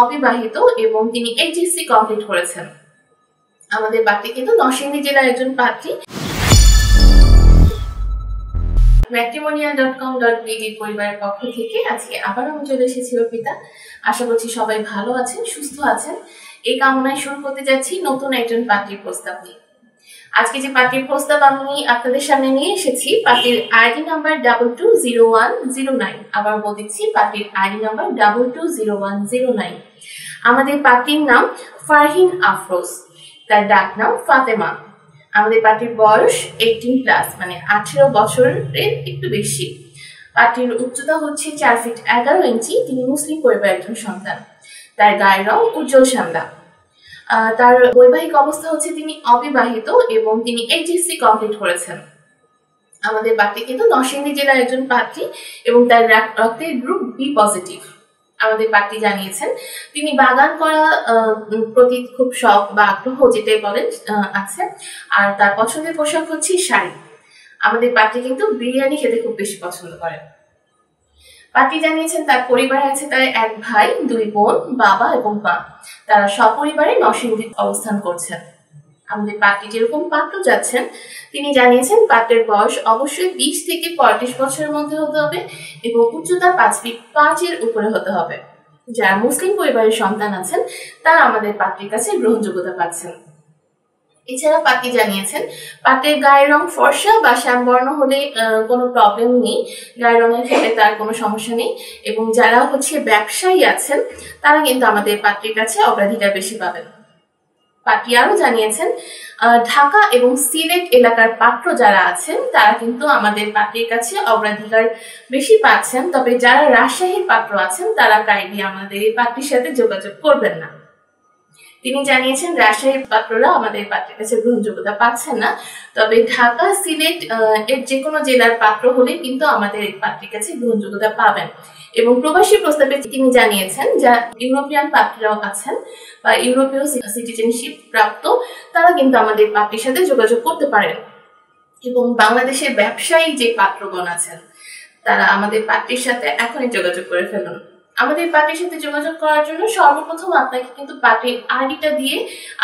অবিবাহিত এবং তিনি এইচএসসি কমপ্লিট করেছেন। আমাদের পাত্রী কিন্তু নরসিংদী জেলার একজন পাত্রী। matrimonial.com.bd পরিবারের পক্ষ থেকে আজকে আবার আমি চলে এসেছি অর্পিতা। আশা করছি সবাই ভালো আছেন, সুস্থ আছেন। এই কামনায় শুরু করতে যাচ্ছি নতুন একজন পাত্রীর প্রস্তাব নিয়ে। আজকে যে পাত্রীর প্রস্তাব আমি আপনাদের সামনে নিয়ে এসেছি, পাত্রীর আইডি নাম্বার 220109। আবার বলছি, পাত্রীর আইডি নাম্বার 220109। আমাদের পাত্রীর নাম ফারহিন আফরোজ, তার ডাক নাম ফাতেমা। আমাদের পাত্রীর বয়স 18+, মানে 18 বছরের একটু বেশি। পাত্রীর উচ্চতা হচ্ছে 4 ফিট 11 ইঞ্চি। তিনি মুসলিম পরিবারের একজন সন্তান। তার গায়ের রং উজ্জ্বল শ্যামলা। তার বৈবাহিক অবস্থা হচ্ছে তিনি অবিবাহিত এবং তিনি এইচএসসি কমপ্লিট করেছেন। আমাদের পাত্রী কিন্তু নরসিংদী জেলার একজন পাত্রী এবং তার রক্তের গ্রুপ বি পজিটিভ। আমাদের পাত্রী জানিয়েছেন তিনি বাগান করা প্রতি খুব শখ বা আগ্রহ, যেটাই বলেন, আছে। আর তার পছন্দের পোশাক হচ্ছে শাড়ি। আমাদের পাত্রী কিন্তু বিরিয়ানি খেতে খুব বেশি পছন্দ করেন। পাত্রী জানিয়েছেন তার পরিবারে আছে তার 1 ভাই, 2 বোন, বাবা এবং মা। তারা সপরিবারে নরসিংদীতে অবস্থান করছেন। আমাদের পাত্রী যেরকম পাত্র যাচ্ছেন, তিনি জানিয়েছেন পাত্রের বয়স অবশ্যই 20 থেকে 35 বছরের মধ্যে হতে হবে এবং উচ্চতা 5 ফিট 5 এর উপরে হতে হবে। যারা মুসলিম পরিবারের সন্তান আছেন তারা আমাদের পাত্রীর কাছে গ্রহণযোগ্যতা পাচ্ছেন। এছাড়া পাত্রী জানিয়েছেন পাত্রের গায়ের রং ফর্সা বা শ্যামবর্ণ হলে কোনো প্রবলেম নেই, গায়ের রঙের ক্ষেত্রে তার কোনো সমস্যা নেই। এবং যারা ব্যবসায়ী আছেন তারা কিন্তু আমাদের পাত্রীর কাছে অগ্রাধিকার বেশি পাবেন। পাত্রী আরও জানিয়েছেন ঢাকা এবং সিলেট এলাকার পাত্র যারা আছেন তারা কিন্তু আমাদের পাত্রীর কাছে অগ্রাধিকার বেশি পাচ্ছেন। তবে যারা রাজশাহীর পাত্র আছেন তারা কাইন্ডলি আমাদের এই পাত্রীর সাথে যোগাযোগ করবেন না। তিনি জানিয়েছেন রাজশাহীর পাত্ররা আমাদের পাত্রের কাছে গ্রহণযোগ্যতা পাচ্ছেন না। তবে ঢাকা, সিলেট এর যে কোনো জেলার পাত্র হলে কিন্তু আমাদের এই পাত্রের কাছে গ্রহণযোগ্যতা পাবেন। এবং প্রবাসী প্রস্তাবে তিনি জানিয়েছেন যা ইউরোপিয়ান পাত্ররাও আছেন বা ইউরোপীয় সিটিজেনশিপ প্রাপ্ত, তারা কিন্তু আমাদের পাত্রের সাথে যোগাযোগ করতে পারেন। এবং বাংলাদেশের ব্যবসায়ী যে পাত্রগণ আছেন তারা আমাদের পাত্রীর সাথে এখনই যোগাযোগ করে ফেলুন। আমাদের পাত্রীর সাথে যোগাযোগ করার জন্য সর্বপ্রথম আপনাকে কিন্তু পাত্রীর আইডিটা দিয়ে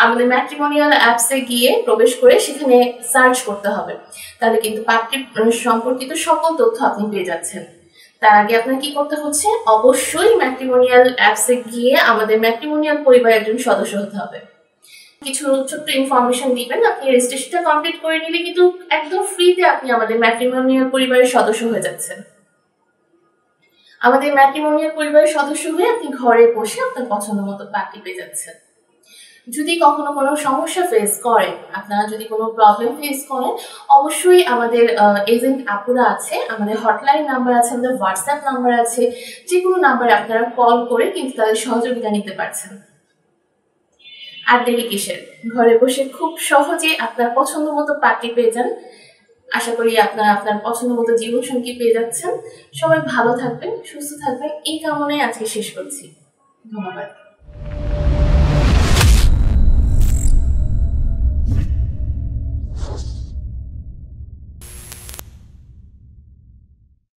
আমাদের ম্যাট্রিমোনিয়াল অ্যাপসে গিয়ে প্রবেশ করে সেখানে সার্চ করতে হবে। তাহলে কিন্তু পাত্রী সম্পর্কিত সকল তথ্য আপনি পেয়ে যাচ্ছেন। তার আগে আপনার কি করতে হচ্ছে, অবশ্যই ম্যাট্রিমোনিয়াল অ্যাপসে গিয়ে আমাদের ম্যাট্রিমোনিয়াল পরিবারের একজন সদস্য হতে হবে। কিছু ছোট্ট ইনফরমেশন দিবেন। আপনি রেজিস্ট্রেশনটা কমপ্লিট করে নিলে কিন্তু একদম ফ্রিতে আপনি আমাদের ম্যাট্রিমোনিয়াল পরিবারের সদস্য হয়ে যাচ্ছেন। আমাদের ম্যাট্রিমোনিয়াল পরিবারের সদস্য হয়ে আপনি ঘরে বসে আপনার পছন্দ মতো পাত্রী পেয়ে যাচ্ছেন। যদি কখনো কোনো সমস্যা ফেস করেন, আপনারা যদি কোনো প্রবলেম ফেস করেন, অবশ্যই আমাদের এজেন্ট আপুরা আছে, আমাদের হটলাইন নাম্বার আছে, আমাদের হোয়াটসঅ্যাপ নাম্বার আছে, যে কোনো নাম্বারে আপনারা কল করে কিন্তু তাদের সহযোগিতা নিতে পারছেন। আর দেরি কিসের, ঘরে বসে খুব সহজে আপনার পছন্দ মতো পাত্রী পেয়ে যান। আশা করি আপনারা আপনার পছন্দ মতো জীবনসঙ্গী পেয়ে যাচ্ছেন। সবাই ভালো থাকবেন, সুস্থ থাকবেন, এই কামনায় আজকে শেষ করছি। ধন্যবাদ।